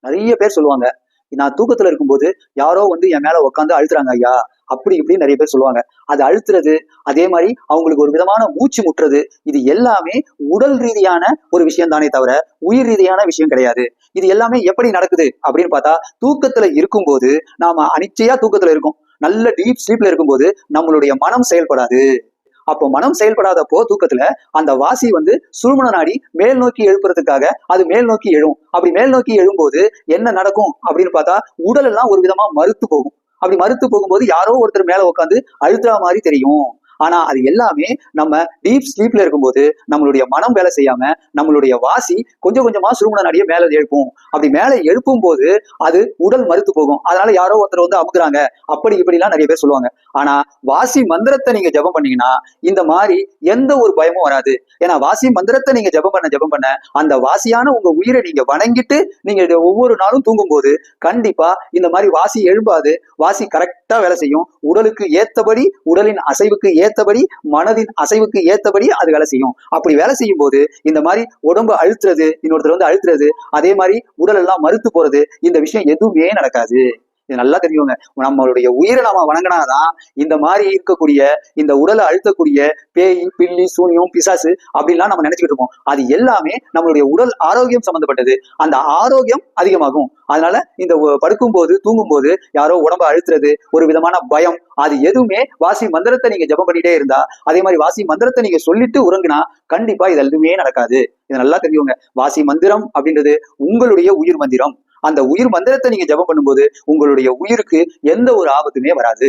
நிறைய பேர் சொல்லுவாங்க, நான் தூக்கத்துல இருக்கும்போது யாரோ வந்து என் மேல உட்காந்து அழுத்துறாங்க ஐயா, அப்படி இப்படி நிறைய பேர் சொல்லுவாங்க. அது அழுத்துறது, அதே மாதிரி அவங்களுக்கு ஒரு விதமான மூச்சு முட்டுறது, இது எல்லாமே உடல் ரீதியான ஒரு விஷயம் தானே தவிர உயிர் ரீதியான விஷயம் கிடையாது. இது எல்லாமே எப்படி நடக்குது அப்படின்னு பார்த்தா, தூக்கத்துல இருக்கும்போது நாம அனிச்சையா தூக்கத்துல இருக்கும், நல்ல டீப் ஸ்லீப்ல இருக்கும்போது நம்மளுடைய மனம் செயல்படாது. அப்போ மனம் செயல்படாதப்போ தூக்கத்துல அந்த வாசி வந்து சுழுமுன நாடி மேல் நோக்கி எழுப்புறதுக்காக அது மேல் நோக்கி எழும். அப்படி மேல் நோக்கி எழும்போது என்ன நடக்கும் அப்படின்னு பார்த்தா, உடல் எல்லாம் ஒரு விதமா மறுத்து போகும். அப்படி மறுத்து போகும்போது யாரோ ஒருத்தர் மேல உட்காந்து அழுத்துற மாதிரி தெரியும். ஆனா அது எல்லாமே நம்ம டீப் ஸ்லீப்ல இருக்கும்போது நம்மளுடைய மனம் வேலை செய்யாம நம்மளுடைய வாசி கொஞ்சம் கொஞ்சமா சுருமுன நாடிய மேல எழுப்பும். அப்படி மேல எழுப்பும் போது அது உடல் மறுத்து போகும். அதனால யாரோ ஒருத்தர் வந்து அமுக்குறாங்க, அப்படி இப்படி எல்லாம் நிறைய பேர் சொல்லுவாங்க. ஆனா வாசி மந்திரத்தை நீங்க ஜபம் பண்ணீங்கன்னா இந்த மாதிரி எந்த ஒரு பயமும் வராது. ஏன்னா வாசி மந்திரத்தை நீங்க ஜபம் பண்ண அந்த வாசியான உங்க உயிரை நீங்க வணங்கிட்டு நீங்க ஒவ்வொரு நாளும் தூங்கும் போது கண்டிப்பா இந்த மாதிரி வாசி எழும்பாது. வாசி கரெக்டா வேலை செய்யும். உடலுக்கு ஏத்தபடி, உடலின் அசைவுக்கு ஏத்தபடி, மனதின் அசைவுக்கு ஏத்தபடி அது வேலை செய்யும். அப்படி வேலை செய்யும் போது இந்த மாதிரி உடம்பு அழுத்துறது, இன்னொருத்தர் வந்து அழுத்துறது, அதே மாதிரி உடல் எல்லாம் மறுத்து போறது, இந்த விஷயம் எதுவுமே நடக்காது. இது நல்லா தெரியுங்க. நம்மளுடைய உயிரை நாம வணங்கினாதான் இந்த மாதிரி இருக்கக்கூடிய இந்த உடலை அழுத்தக்கூடிய பேய், பில்லி, சூனியம், பிசாசு அப்படின்லாம் நம்ம நினைச்சுக்கிட்டு இருக்கோம். அது எல்லாமே நம்மளுடைய உடல் ஆரோக்கியம் சம்பந்தப்பட்டது. அந்த ஆரோக்கியம் அதிகமாகும். அதனால இந்த படுக்கும் போது, தூங்கும் போது யாரோ உடம்பு அழுத்துறது, ஒரு விதமான பயம், அது எதுவுமே வாசி மந்திரத்தை நீங்க ஜபம் பண்ணிட்டே இருந்தா, அதே மாதிரி வாசி மந்திரத்தை நீங்க சொல்லிட்டு உறங்குனா கண்டிப்பா இது எதுவுமே நடக்காது. இது நல்லா தெரியுங்க. வாசி மந்திரம் அப்படின்றது உங்களுடைய உயிர் மந்திரம். அந்த உயிர் மந்திரத்தை நீங்க ஜபம் பண்ணும்போது உங்களுடைய உயிருக்கு எந்த ஒரு ஆபத்துமே வராது.